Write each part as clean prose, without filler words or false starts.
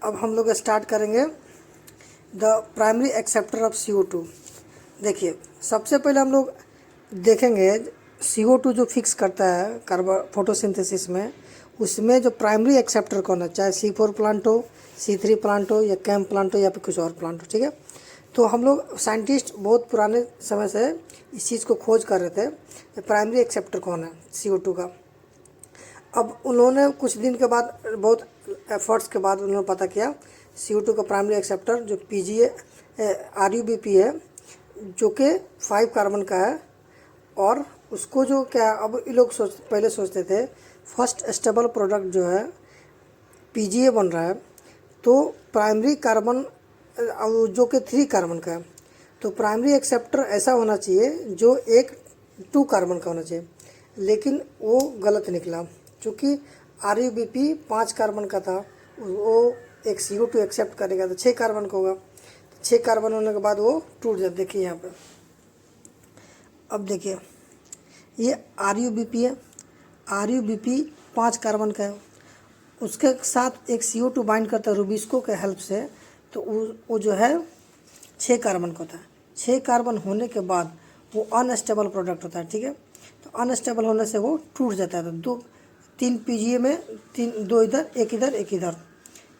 अब हम लोग स्टार्ट करेंगे the primary acceptor of CO2। देखिए, सबसे पहले हम लोग देखेंगे CO2 जो फिक्स करता है कार्बन फोटोसिंथेसिस में, उसमें जो प्राइमरी एक्सेप्टर कौन है, चाहे C4 प्लांट हो, C3 प्लांट हो, या कैम प्लांट हो, या फिर कुछ और प्लांट हो। ठीक है, तो हम लोग साइंटिस्ट बहुत पुराने समय से इस चीज़ को खोज कर रहे थे, प्राइमरी एक्सेप्टर कौन है CO2 का। अब उन्होंने कुछ दिन के बाद, बहुत एफर्ट्स के बाद उन्होंने पता किया CO2 का प्राइमरी एक्सेप्टर जो PGA RUBP है, जो कि 5 कार्बन का है। और उसको जो क्या, अब ये लोग पहले सोचते थे फर्स्ट स्टेबल प्रोडक्ट जो है PGA बन रहा है, तो प्राइमरी कार्बन जो कि 3 कार्बन का है, तो प्राइमरी एक्सेप्टर ऐसा होना चाहिए जो 2 कार्बन का होना चाहिए, लेकिन वो गलत निकला। चूँकि RUBP 5 कार्बन का था, वो एक CO2 एक्सेप्ट करेगा तो 6 कार्बन का होगा। 6 कार्बन होने के बाद वो टूट जाता। देखिए यहाँ पे, अब देखिए ये RUBP है, RUBP 5 कार्बन का है, उसके साथ एक CO2 बाइंड करता है रूबिस्को के हेल्प से, तो वो जो है 6 कार्बन का होता है। 6 कार्बन होने के बाद वो अनस्टेबल प्रोडक्ट होता है। ठीक है, तो अनस्टेबल होने से वो टूट जाता है। तो 3 PGA में 2 इधर, 1 इधर, 1 इधर।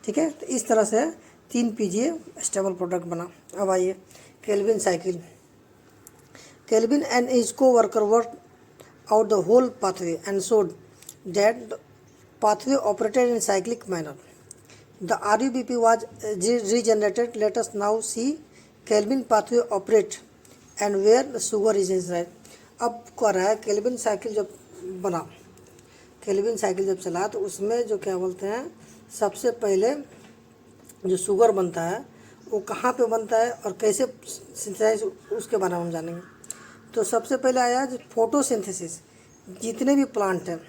ठीक है, तो इस तरह से 3 PGA स्टेबल प्रोडक्ट बना। अब आइए Calvin cycle. Kelvin and his co-worker worked out the whole pathway and showed that the pathway operated in cyclic manner. The RUBP was regenerated. Let us now see Kelvin pathway operate and where the sugar is inside. अब क्या रहा है, Calvin cycle जब बना, Calvin cycle जब चला, तो उसमें जो क्या बोलते हैं, सबसे पहले जो शुगर बनता है वो कहाँ पे बनता है और कैसे सिंथेसाइज, उसके बारे में हम जानेंगे। तो सबसे पहले आया फोटोसिंथेसिस। जितने भी प्लांट हैं,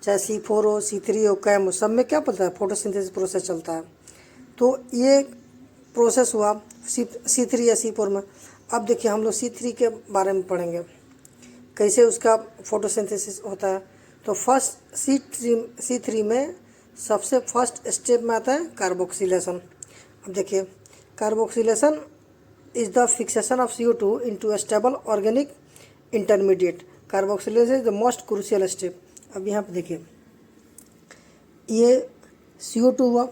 चाहे C4 हो, C3 हो, कैम हो, सब में क्या पता है, फोटोसिंथेसिस प्रोसेस चलता है। तो ये प्रोसेस हुआ C3 या C4 में। अब देखिए हम लोग C3 के बारे में पढ़ेंगे, कैसे उसका फोटोसिंथेसिस होता है। तो फर्स्ट C3 में सबसे फर्स्ट स्टेप में आता है कार्बोक्सिलेशन। अब देखिए, carboxylation is the fixation of CO2 into a stable organic intermediate. Carboxylation is the most crucial step. अब यहाँ पे देखिए, ये CO2 हुआ,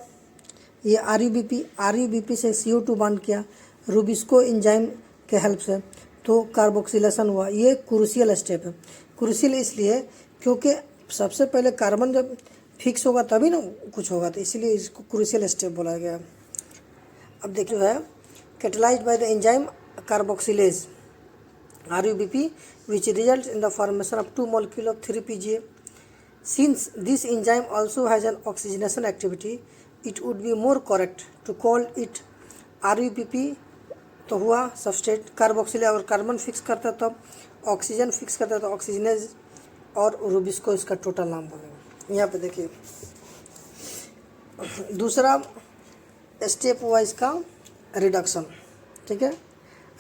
ये RUBP से CO2 बांड किया रूबिस्को एंजाइम के हेल्प से, तो कार्बोक्सिलेशन हुआ। ये क्रूशियल स्टेप है। क्रूशियल इसलिए क्योंकि सबसे पहले कार्बन जब फिक्स होगा तभी ना कुछ होगा, तो इसीलिए इसको क्रूशियल स्टेप बोला गया। अब देखिए है catalyzed by the enzyme carboxylase RUBP, which results in the formation of 2 molecules of 3 PGA. Since this enzyme also has an oxygenation activity, it would be more correct to call it RUBP। तो हुआ substrate carboxylase, और carbon fix करता है तब oxygen fix करता है तो oxygenase, और रूबिस्को इसका टोटल नाम बोलेंगे। यहाँ पे देखिए दूसरा स्टेप हुआ इसका रिडक्शन। ठीक है,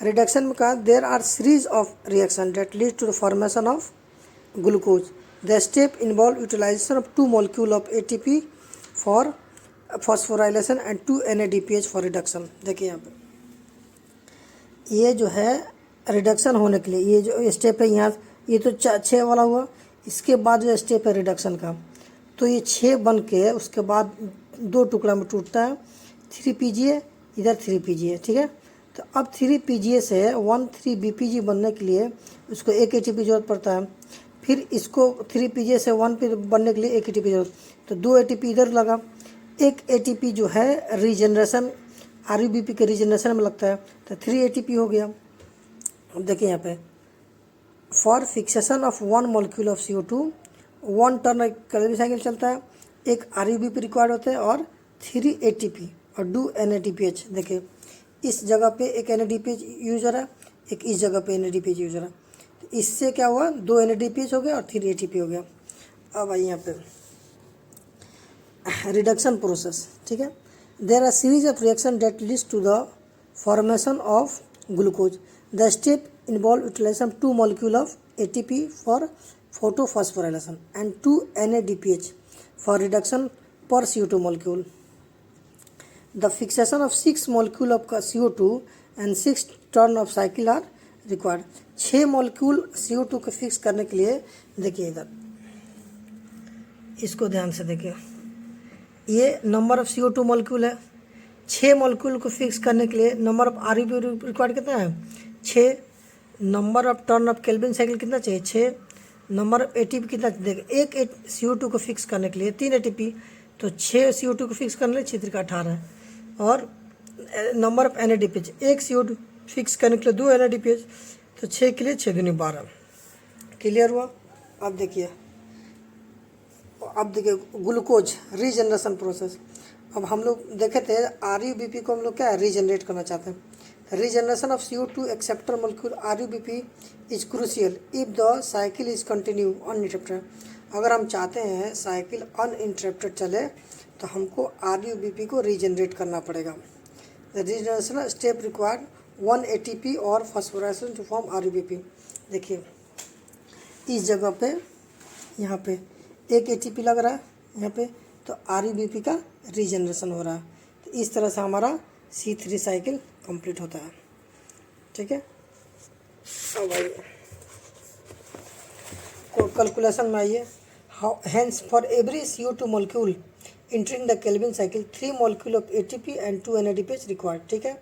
रिडक्शन में कहा there are series of reaction that lead to the formation of glucose. The step involve utilization of 2 molecule of ATP for phosphorylation and 2 NADPH for reduction. देखिए यहाँ पे ये जो है रिडक्शन होने के लिए ये जो स्टेप है, यहाँ ये तो 6 वाला हुआ। इसके बाद जो स्टेप है रिडक्शन का, तो ये 6 बन के उसके बाद 2 टुकड़ा में टूटता है। 3 PGA, इधर 3 PGA। ठीक है, तो अब 3 PGA से 1,3 BPG बनने के लिए उसको 1 ATP जरूरत पड़ता है। फिर इसको 3 PGA से 1 पे बनने के लिए 1 ATP जरूरत, तो 2 ATP इधर लगा। 1 ATP जो है रीजनरेशन, RUBP के रीजनरेशन में लगता है, तो 3 ATP हो गया। अब देखिए यहाँ पे for fixation of 1 molecule of CO2 1 turn calorie cycle चलता है, एक RUBP रिक्वायर्ड होता है और 3 ATP और 2 NADPH। देखिए इस जगह पे एक NADPH यूज हो रहा है, एक इस जगह पे NADPH यूज हो रहा है, तो इससे क्या हुआ, 2 NADPH हो गया और 3 ATP हो गया। अब आइए यहाँ पे रिडक्शन प्रोसेस। ठीक है, there are series of reaction that leads to the formation of glucose. The step involve utilization of 2 molecule of ATP for photophosphorylation and 2 NADPH for reduction per CO2 molecule. The fixation of 6 molecule of CO2 and 6 turn of cycle are required. 6 molecule CO2 को fix करने के लिए, देखिए इधर इसको ध्यान से देखिए, ये नंबर ऑफ CO2 मॉलिक्यूल है। 6 मॉलिक्यूल को फिक्स करने के लिए नंबर ऑफ RUB रिक्वायर्ड कितना है, 6। Number of turn off Calvin cycle कितना चाहिए, 6। नंबर ऑफ ATP कितना, देखिए एक CO2 को फिक्स करने के लिए 3 ATP, तो 6 CO2 को फिक्स करने के लिए 6 18। और नंबर ऑफ NADPH, एक CO2 फिक्स करने के लिए 2 NADPH, तो 6 के लिए 6 दूनी 12। क्लियर हुआ। अब देखिए ग्लूकोज रीजनरेशन प्रोसेस। अब हम लोग देखे थे RUBP को हम लोग क्या रीजनरेट करना चाहते हैं। Regeneration of CO2 acceptor molecule RUBP is crucial if the cycle is continue uninterrupted. अगर हम चाहते हैं साइकिल अनइंटरप्टेड चले तो हमको RUBP को रीजनरेट करना पड़ेगा। The regeneration step required 1 ATP और फॉस्फोराइलेशन टू फॉर्म RUBP। देखिए इस जगह पे यहाँ पे एक ATP लग रहा है यहाँ पे, तो RUBP का रीजनरेशन हो रहा है। तो इस तरह से हमारा C3 साइकिल कंप्लीट होता है। ठीक है। अब आइए कैलकुलेशन में आइए। Hence for every CO2 molecule entering the Kelvin cycle 3 molecule of ATP and 2 NADPH required। ठीक है।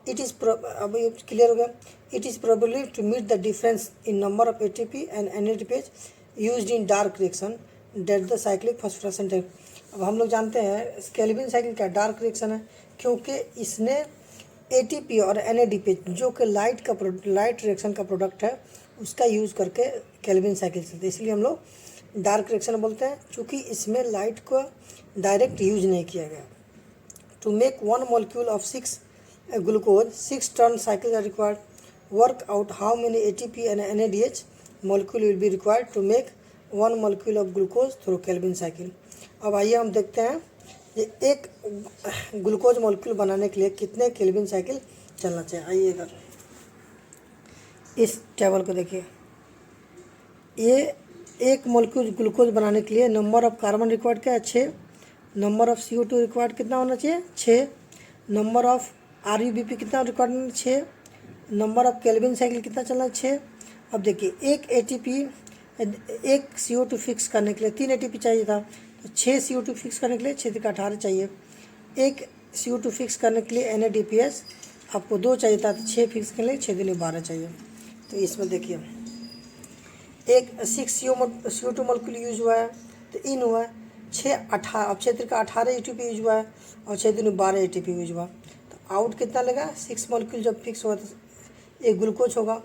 इट इज़ अब ये क्लियर हो गया। It is probably to meet the difference in number of ATP and NADPH used in dark reaction that the cyclic phosphorylation type. अब हम लोग जानते हैं केल्विन साइकिल क्या डार्क रिएक्शन है, क्योंकि इसने ATP और NADPH जो कि लाइट रिएक्शन का प्रोडक्ट है उसका यूज़ करके केल्विन साइकिल चलते, इसलिए हम लोग डार्क रिएक्शन बोलते हैं, क्योंकि इसमें लाइट को डायरेक्ट यूज नहीं किया गया। To make 1 molecule of 6 glucose 6 turn cycles are required। Work out how many ATP and NADH molecule will be required to make 1 molecule of glucose through Kelvin cycle। अब आइए हम देखते हैं ये एक ग्लूकोज मॉलिक्यूल बनाने के लिए कितने केल्विन साइकिल चलना चाहिए। आइए इधर इस टेबल को देखिए। ये एक मॉलिक्यूल ग्लूकोज बनाने के लिए नंबर ऑफ कार्बन रिक्वायर्ड क्या है, 6। नंबर ऑफ CO2 रिक्वायर्ड कितना होना चाहिए, 6। नंबर ऑफ RUBP कितना रिक्वायर्ड होना, 6। नंबर ऑफ केल्विन साइकिल कितना चलना, 6। अब देखिए एक ATP एक CO2 फिक्स करने के लिए 3 ATP चाहिए था, तो 6 CO2 फिक्स करने के लिए 6 3 18 चाहिए। एक CO2 फिक्स करने के लिए NADPH आपको 2 चाहिए था, तो 6 फिक्स करने के लिए 6 दूनी 12 चाहिए। तो इसमें देखिए एक 6 CO2 मॉलिक्यूल यूज हुआ है, तो इन हुआ है 6 18, अब 6 3 18 ATP यूज हुआ है और 6 दूनी 12 ATP यूज हुआ। तो आउट कितना लगा, 6 मॉलिक्यूल जब फिक्स हुआ तो एक ग्लूकोज होगा,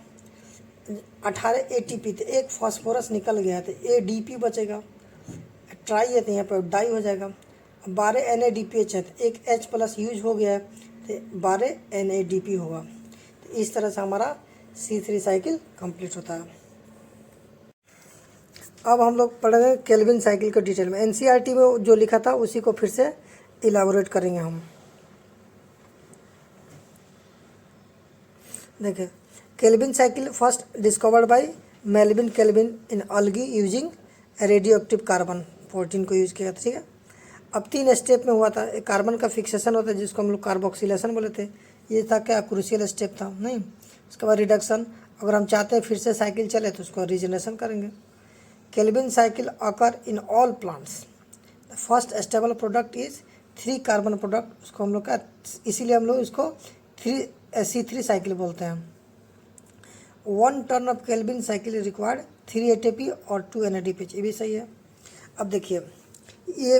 18 ATP, तो एक फास्फोरस निकल गया तो ADP बचेगा, ट्राई है तो यहाँ पर डाई हो जाएगा। 12 NADPH है तो एक H+ यूज हो गया है तो 12 NADP होगा। तो इस तरह से हमारा C3 साइकिल कंप्लीट होता है। अब हम लोग पढ़ेंगे केल्विन साइकिल को डिटेल में। NCERT में जो लिखा था उसी को फिर से इलाबोरेट करेंगे हम। देखिए Calvin cycle first discovered by Melvin Calvin in algae using radioactive carbon 14 को यूज़ किया था। ठीक है। अब 3 स्टेप में हुआ था। एक कार्बन का फिक्सेशन होता है जिसको हम लोग कार्बोक्सिलेशन बोले थे, ये था क्या क्रूशियल स्टेप था नहीं। उसके बाद रिडक्शन, अगर हम चाहते हैं फिर से साइकिल चले तो उसको रीजनरेशन करेंगे। Calvin cycle occur in all plants. The first stable product is 3 carbon product, उसको हम लोग का इसीलिए हम लोग इसको C3 साइकिल बोलते हैं। 1 turn off Calvin cycle required 3 ATP और 2 NADPH, ये भी सही है। अब देखिए ये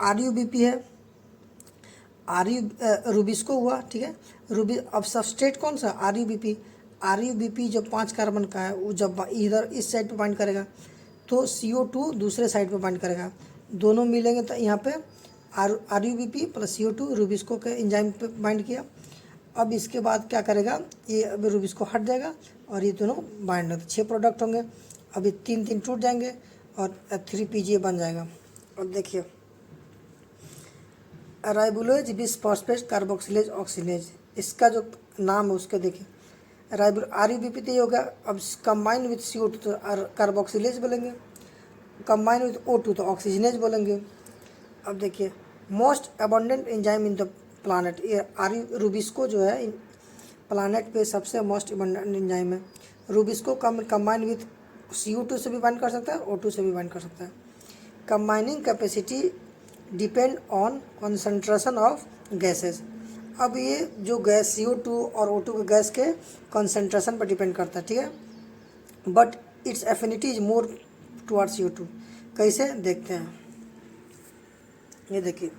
RUBP है, रूबिस्को हुआ। ठीक है। अब सबस्ट्रेट कौन सा, RUBP जो 5 कार्बन का है वो जब इधर इस साइड पे बाइंड करेगा तो CO2 दूसरे साइड पे बाइंड करेगा, दोनों मिलेंगे तो यहाँ पे RUBP + CO2 रूबिस्को के एंजाइम पे बाइंड किया। अब इसके बाद क्या करेगा, ये अब रूबिस्को हट जाएगा और ये दोनों बाइंड होते 6 प्रोडक्ट होंगे। अभी 3 टूट जाएंगे और 3 PGA बन जाएगा। अब देखिए राइबोलेज बिसफॉस्फेट कार्बोक्सिलेज ऑक्सीलेज, इसका जो नाम है उसके देखिए RUBP तो ये होगा। अब कंबाइन विथ CO2 तो कार्बोक्सिलेज बोलेंगे, कंबाइन विथ O2 तो ऑक्सीजनेज बोलेंगे। अब देखिए most abundant enzyme in the planet, ये रूबिस्को जो है प्लानट पे सबसे मोस्ट अबंडेंट एंजाइम है। रूबिस्को कंबाइन विथ CO2 से भी बाइंड कर सकता है, O2 से भी बाइंड कर सकता है। Combining capacity depend on concentration of gases. अब ये जो गैस CO2 और O2 के गैस के कंसंट्रेशन पर डिपेंड करता है, ठीक है, but it's affinity is more towards CO2। कैसे देखते हैं, ये देखिए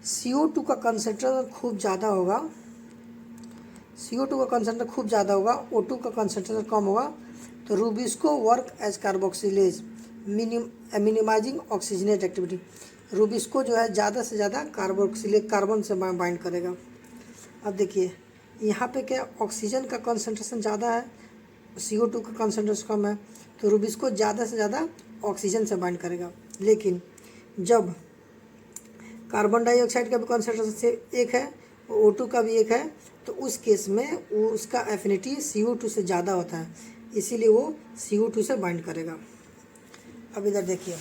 CO2 का कंसंट्रेशन खूब ज़्यादा होगा, CO2 का कंसंट्रेशन खूब ज़्यादा होगा, O2 का कंसंट्रेशन कम होगा, तो rubisco work as carboxylase minimising oxygenate activity. Rubisco जो है ज़्यादा से ज़्यादा कार्बोक्सिलेज कार्बन से बाइंड करेगा। अब देखिए यहाँ पे क्या ऑक्सीजन का कंसंट्रेशन ज़्यादा है, CO2 का कंसंट्रेशन कम है, तो रूबिस्को ज़्यादा से ज़्यादा ऑक्सीजन से बाइंड करेगा। लेकिन जब कार्बन डाइऑक्साइड का भी कंसंट्रेशन एक है, O2 का भी एक है, तो उस केस में वो उसका एफिनिटी CO2 से ज़्यादा होता है, इसीलिए वो CO2 से बाइंड करेगा। अब इधर देखिए,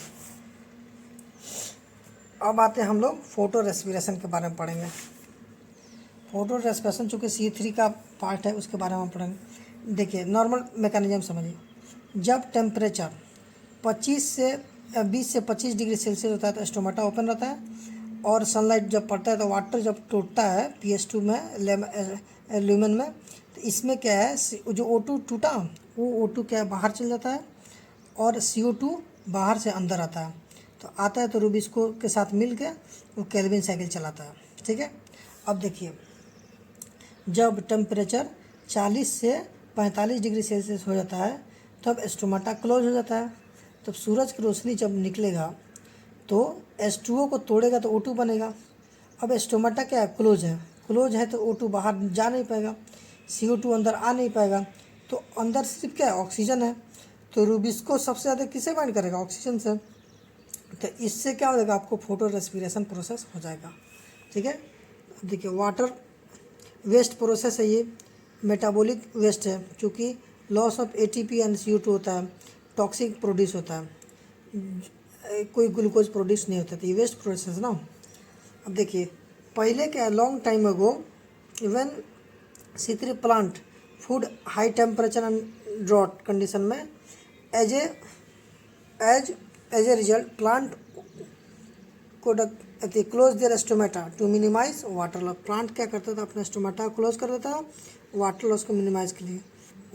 अब आते हैं हम लोग फोटो रेस्पिरेशन के बारे में पढ़ेंगे। फोटो रेस्पिरेशन चूँकि C3 का पार्ट है, उसके बारे में हम पढ़ेंगे। देखिए नॉर्मल मैकेनिज्म समझिए, जब टेम्परेचर 20 से 25 डिग्री सेल्सियस होता है तो स्टोमाटा ओपन रहता है, और सनलाइट जब पड़ता है तो वाटर जब टूटता है PS2 में ल्यूमेन में, तो इसमें क्या है जो O2 टूटा वो O2 क्या है बाहर चल जाता है, और CO2 बाहर से अंदर आता है, तो आता है तो रूबिस्को के साथ मिल के वो केल्विन साइकिल चलाता है, ठीक है। अब देखिए जब टेम्परेचर 40 से 45 डिग्री सेल्सियस हो जाता है तब स्टोमाटा क्लोज हो जाता है, तब सूरज की रोशनी जब निकलेगा तो H2O को तोड़ेगा तो O2 बनेगा। अब स्टोमाटा क्या है, क्लोज है तो O2 बाहर जा नहीं पाएगा, CO2 अंदर आ नहीं पाएगा, तो अंदर सिर्फ क्या है ऑक्सीजन है, तो रूबिस्को सबसे ज़्यादा किसे बाइंड करेगा, ऑक्सीजन से। तो इससे क्या हो जाएगा, आपको फोटो रेस्पिरेशन प्रोसेस हो जाएगा, ठीक है। अब देखिए वाटर वेस्ट प्रोसेस है, ये मेटाबॉलिक वेस्ट है, क्योंकि loss of ATP and CO2 होता है, टॉक्सिक प्रोड्यूस होता है, कोई ग्लूकोज प्रोड्यूस नहीं होता, तो ये वेस्ट प्रोसेस ना। अब देखिए पहले क्या long time ago even C3 plant food high temperature and drought condition में as a result plant could close their stomata to minimize water loss. Plant क्या करता था, अपना स्टोमेटा क्लोज कर देता वाटर लॉस को मिनिमाइज के लिए।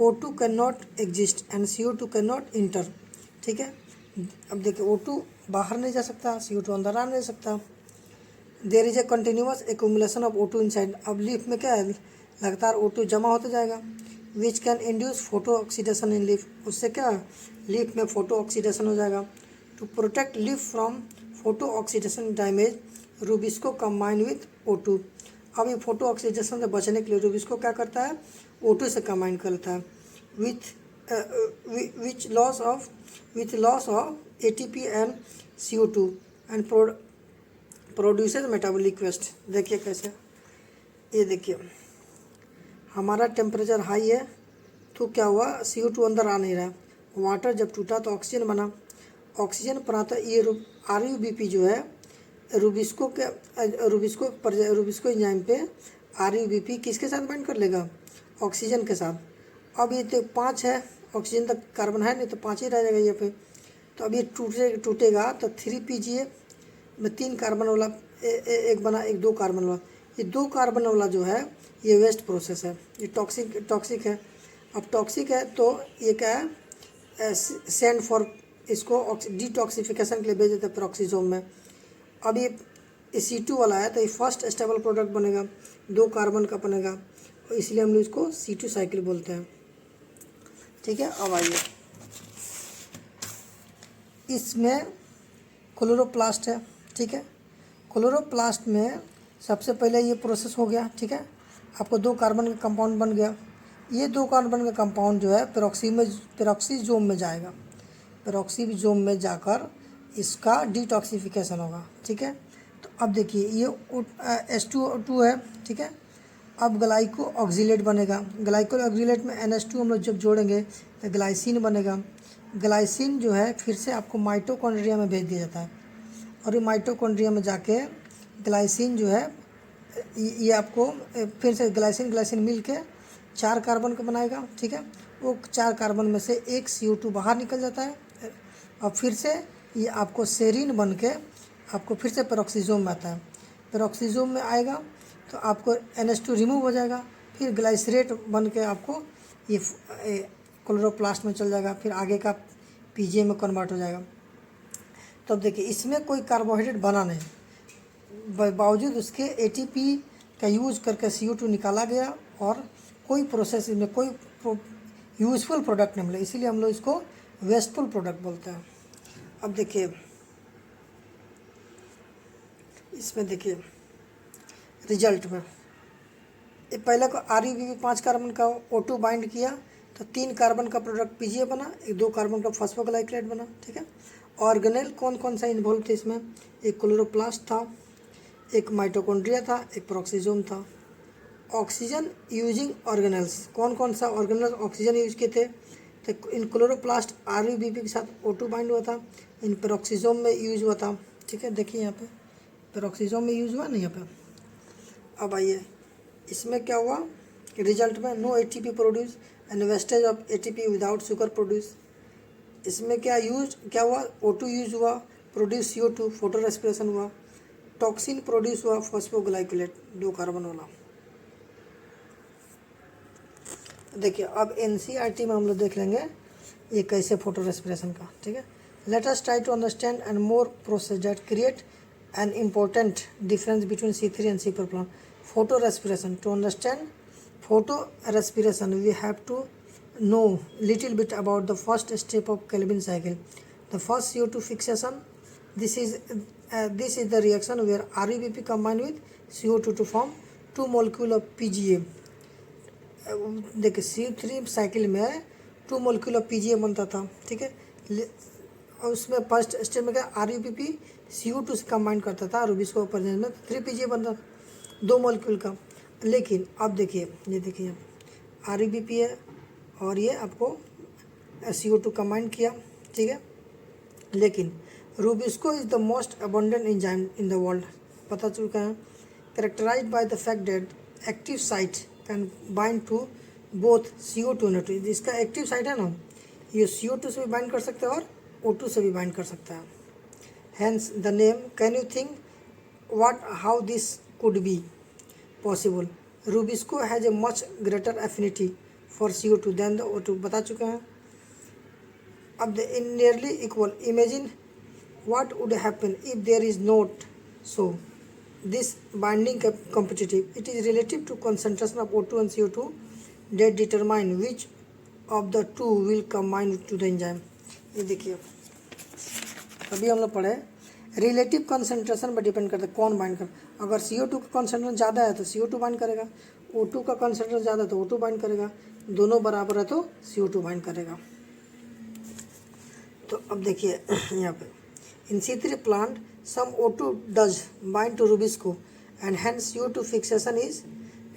O2 can not exist and CO2 can not inter, ठीक है। अब देखिए O2 बाहर नहीं जा सकता, CO2 अंदर आ नहीं सकता। There is a continuous accumulation of O2 inside. अब लीफ में क्या है, लगातार O2 जमा होता जाएगा, which can induce photooxidation in leaf. उससे क्या लीफ में फोटो ऑक्सीडेशन हो जाएगा। To protect leaf from photooxidation damage rubisco combine with O2। अब ये फोटो ऑक्सीडेशन से बचने के लिए रूबिस्को क्या करता है, O2 से कंबाइन करता है with loss of ATP and CO2 and produces metabolic waste. देखिए कैसे, ये देखिए हमारा टेम्परेचर हाई है तो क्या हुआ, CO2 अंदर आ नहीं रहा, वाटर जब टूटा तो ऑक्सीजन बना, ऑक्सीजन बना तो ये RUBP जो है रूबिस्को एंजाइम पे RUBP किसके साथ बाइंड कर लेगा, ऑक्सीजन के साथ। अब ये तो 5 है, ऑक्सीजन तक कार्बन है नहीं तो 5 ही रह जाएगा ये पे। तो अब ये टूटेगा तो 3PGA में 3 कार्बन वाला एक बना, एक 2 कार्बन वाला। ये 2 कार्बन वाला जो है ये वेस्ट प्रोसेस है, ये टॉक्सिक है। अब टॉक्सिक है तो ये क्या है, सेंड फॉर इसको डिटॉक्सिफिकेशन के लिए भेज देते हैं पेरोक्सीसोम में। अब ये C2 वाला है तो ये फर्स्ट स्टेबल प्रोडक्ट बनेगा, 2 कार्बन का बनेगा, और इसलिए हम लोग इसको C2 साइकिल बोलते हैं, ठीक है। अब आइए, इसमें क्लोरोप्लास्ट है, ठीक है। क्लोरोप्लास्ट में सबसे पहले ये प्रोसेस हो गया, ठीक है, आपको 2 कार्बन का कंपाउंड बन गया। ये 2 कार्बन का कंपाउंड जो है पेरोक्सीसोम में जाएगा, पेरोक्सीसोम में जाकर इसका डिटॉक्सिफिकेशन होगा, ठीक है। तो अब देखिए ये H2O2 है, ठीक है। अब ग्लाइको ऑक्सीलेट बनेगा, ग्लाइको ऑक्सीलेट में NH2 हम लोग जब जोड़ेंगे तो ग्लाइसिन बनेगा। ग्लाइसिन जो है फिर से आपको माइटोकॉन्ड्रिया में भेज दिया जाता है, और ये माइटोकॉन्ड्रिया में जाके ग्लाइसिन जो है ये आपको फिर से ग्लाइसिन मिल के 4 कार्बन का बनाएगा, ठीक है। वो 4 कार्बन में से एक CO2 बाहर निकल जाता है और फिर से ये आपको सेरीन बन के आपको फिर से पेरोक्सिसोम में आता है। पेरोक्सिसोम में आएगा तो आपको NH2 रिमूव हो जाएगा, फिर ग्लाइसरेट बन के आपको ये क्लोरोप्लास्ट में चल जाएगा, फिर आगे का PGA में कन्वर्ट हो जाएगा। तब देखिए इसमें कोई कार्बोहाइड्रेट बना नहीं, बावजूद उसके ATP का यूज करके CO2 निकाला गया और कोई प्रोसेस में कोई यूजफुल प्रोडक्ट नहीं मिला, इसीलिए हम लोग इसको वेस्टफुल प्रोडक्ट बोलते हैं। अब देखिए इसमें देखिए रिजल्ट में ये पहले को RuBP 5 कार्बन का O2 बाइंड किया तो 3 कार्बन का प्रोडक्ट PGA बना, एक 2 कार्बन का फॉस्फोग्लाइकोलेट बना, ठीक है। ऑर्गेनेल कौन कौन सा इन्वॉल्व थे इसमें, एक क्लोरोप्लास्ट था, एक माइटोकॉन्ड्रिया था, एक पेरोक्सिसोम था। ऑक्सीजन यूजिंग ऑर्गेनेल्स, कौन कौन सा ऑर्गेनल्स ऑक्सीजन यूज किए थे, तो इन क्लोरोप्लास्ट RuBP के साथ O2 बाइंड हुआ था, इन पेरोक्सिसोम में यूज हुआ था, ठीक है। देखिए यहाँ पे पेरोक्सिसोम में यूज हुआ ना यहाँ पे। अब आइए इसमें क्या हुआ कि रिजल्ट में no ATP produce and wastage of ATP without sugar produce. इसमें क्या हुआ, O2 यूज हुआ, प्रोड्यूस CO2, फोटो रेस्पिरेशन हुआ, टॉक्सिन प्रोड्यूस हुआ, फॉस्फोग्लाइकोलेट 2 कार्बन वाला। देखिए अब NCERT में हम लोग देख लेंगे ये कैसे फोटो रेस्पिरेशन का, ठीक है। Let us try to understand and more process that create an important difference between C3 and C4 plant. Photorespiration, to understand photorespiration we have to know little bit about the first step of Calvin cycle. The first CO2 fixation, this is the reaction where RuBP combined with CO2 to form 2 molecule of PGA. देखिए C3 cycle में 2 molecule of PGA बनता था, ठीक है। और उसमें first step में क्या RuBP CO2 से कंबाइन करता था और इसको प्रेजेंस में 3 PGA बनता था 2 मोलिक्यूल का। लेकिन अब देखिए ये देखिए RuBP है और ये आपको CO2 कंबाइन किया, ठीक है। लेकिन rubisco is the most abundant enzyme in the world, पता चुका है, characterised by the fact that active site can bind to both CO2 and O2। जिसका एक्टिव साइट है ना ये CO2 से भी बाइंड कर सकता है और O2 से भी बाइंड कर सकता है। Hence the name. Can you think how this could be possible. Rubisco has a much greater affinity for CO2 than the O2, बता चुके हैं। अब in nearly equal, imagine what would happen if there is not so this binding competitive. It is relative to concentration of O2 and CO2 that determine which of the two will combine to the enzyme. ये देखिए अभी हम लोग पढ़े relative concentration पर depend करता है कौन बाइंड कर। अगर CO2 का कंसंट्रेशन ज़्यादा है तो CO2 बाइंड करेगा, O2 का कंसंट्रेशन ज़्यादा है तो O2 बाइंड करेगा, दोनों बराबर है तो CO2 बाइंड करेगा। तो अब देखिए यहाँ पे in C3 plant some O2 does bind to Rubisco and hence CO2 fixation is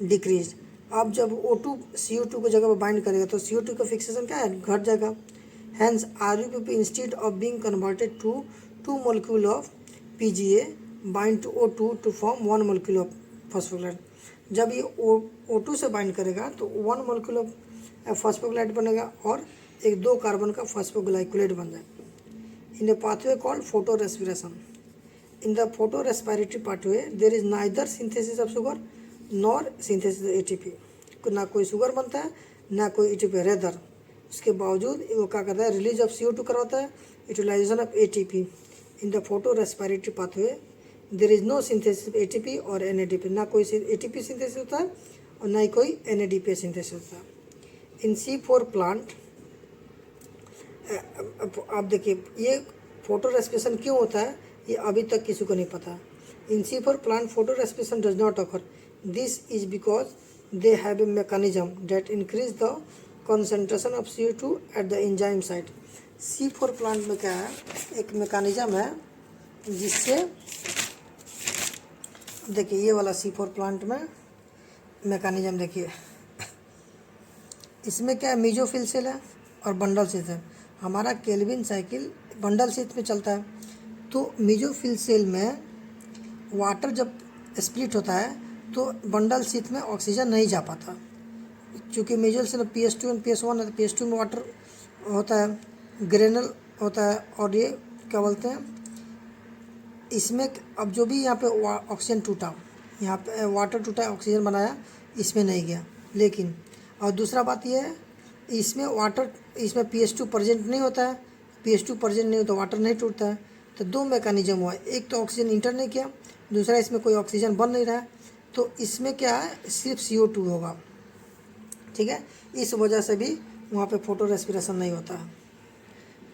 decreased. अब जब O2 CO2 को जगह पर बाइंड करेगा तो CO2 का फिक्सेशन क्या है, घट जाएगा। Hence RuBP instead of being converted to 2 molecule of PGA bind to O2 to form 1 molecule of phosphoglycerate. जब ये O2 से बाइंड करेगा तो 1 molecule of phosphoglycerate बनेगा और एक 2 कार्बन का फॉस्फोग्लाइकोलेट बन जाएगा। In a pathway called photorespiration. In the photorespiratory pathway, there is neither synthesis of sugar nor synthesis of ATP. ना कोई शुगर बनता है ना कोई ATP, रेदर उसके बावजूद वो क्या करता है, रिलीज ऑफ CO2 करवाता है, utilization of ATP. In the photorespiratory pathway there is no synthesis of ATP और NADP, ना कोई ATP सिंथेसिस होता है और ना ही कोई NADP सिंथेसिस होता है। इन C4 प्लांट आप देखिए ये फोटो रेस्पिरेशन क्यों होता है ये अभी तक किसी को नहीं पता। इन C4 plant photo respiration does not occur, this is because they have a mechanism that increase the concentration of CO2 at the enzyme site. C4 plant में क्या है, एक मैकेनिज्म है जिससे देखिए ये वाला C4 प्लांट में मैकेनिज्म देखिए इसमें क्या है, मीजोफिल सेल है और बंडल सेल है। हमारा केल्विन साइकिल बंडल सेल में चलता है तो मीजोफिल सेल में वाटर जब स्प्लिट होता है तो बंडल शीथ में ऑक्सीजन नहीं जा पाता, क्योंकि मेजल से ना PS2 एंड PS1 है, तो PS2 में वाटर होता है, ग्रेनल होता है, और ये क्या बोलते हैं इसमें। अब जो भी यहाँ पे ऑक्सीजन टूटा, यहाँ पे वाटर टूटा, ऑक्सीजन बनाया, इसमें नहीं गया। लेकिन और दूसरा बात ये है, इसमें वाटर, इसमें PS2 प्रेजेंट नहीं होता है, PS2 प्रेजेंट नहीं होता, वाटर नहीं टूटता है। तो दो मैकेनिज्म हुआ, एक तो ऑक्सीजन इंटर नहीं किया, दूसरा इसमें कोई ऑक्सीजन बन नहीं रहा है, तो इसमें क्या है, सिर्फ CO2 होगा। ठीक है, इस वजह से भी वहाँ पे फोटो रेस्पिरेशन नहीं होता है।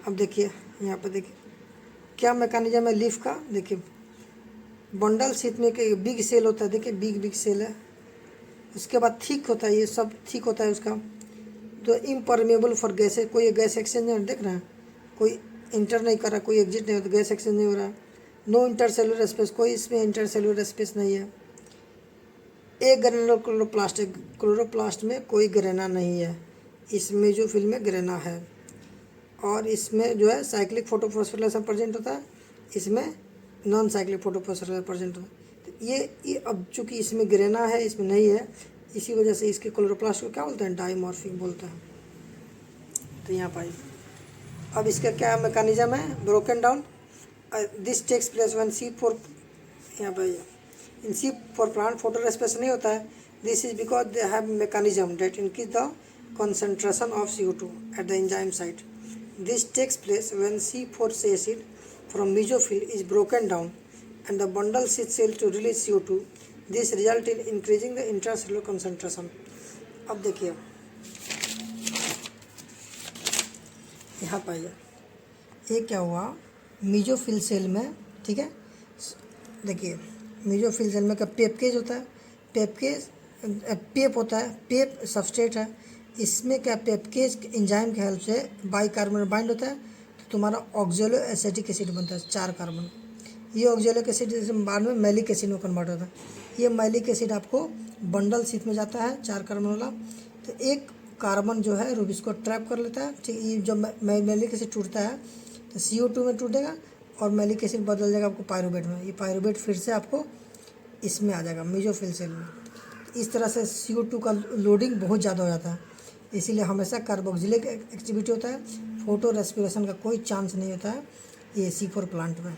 अब देखिए यहाँ पे, देखिए क्या मैकेनिज्म है लीफ का। देखिए बंडल शीथ में एक बिग सेल होता है, देखिए बिग सेल है, उसके बाद थिक होता है, ये सब थिक होता है उसका। तो इम्परमेबल फॉर गैसेज, कोई गैस एक्सचेंज देख रहे हैं, कोई इंटर नहीं कर रहा, कोई एग्जिट नहीं होता, गैस एक्सचेंज नहीं हो रहा। नो इंटरसेलुलर स्पेस, कोई इसमें इंटरसेलुलर स्पेस नहीं है। एक ग्रेनुलर क्लोरोप्लास्ट, क्लोरोप्लास्ट में कोई ग्रेना नहीं है, इसमें जो फिल्म में ग्रेना है। और इसमें जो है साइक्लिक फोटोफॉस्फोरिलेशन प्रेजेंट होता है, इसमें नॉन साइक्लिक फोटोफॉस्फोरिलेशन प्रेजेंट होता है। ये अब चूँकि इसमें ग्रेना है, इसमें नहीं है, इसी वजह से इसके क्लोरोप्लास्ट को क्या बोलते हैं, डाइमॉर्फिक बोलते हैं। तो यहाँ पर अब इसका क्या मैकेनिज्म है, broken down. This takes place in C4, यहाँ पर इन C4 प्लांट फोटो रेस्पिरेशन नहीं होता है। This is because they have mechanism that increase the concentration of CO2 at the enzyme site. This takes place when C4 acid from mesophyll is broken down and the bundle sheath cell to release CO2. This result in increasing the intracellular concentration. अब देखिए यहाँ पर ये क्या हुआ, mesophyll cell में, ठीक है, देखिए मेसोफिल सेल में क्या पेपकेज होता है, पेपकेज पेप होता है, पेप सबस्ट्रेट है, इसमें क्या पेपकेज एंजाइम के हेल्प से बाइकार्बोनेट बाइंड होता है, तो तुम्हारा ऑक्जेलो एसिटिक एसिड बनता है, 4 कार्बन। ये ऑक्जेलिक एसिड बाद में मैलिक एसिड में कन्वर्ट होता है। ये मैलिक एसिड आपको बंडल शीथ में जाता है 4 कार्बन वाला, तो एक कार्बन जो है रूबिस को ट्रैप कर लेता है। ठीक, ये जब मैलिक एसिड टूटता है तो CO2 में टूटेगा और मैलिक एसिड बदल जाएगा आपको पायरुवेट में। ये पायरुवेट फिर से आपको इसमें आ जाएगा मेसोफिल सेल में। इस तरह से CO2 का लोडिंग बहुत ज़्यादा हो जाता है, इसीलिए हमेशा कार्बोक्सिलिक एक्टिविटी होता है, फोटो रेस्पिरेशन का कोई चांस नहीं होता है ये C4 प्लांट में।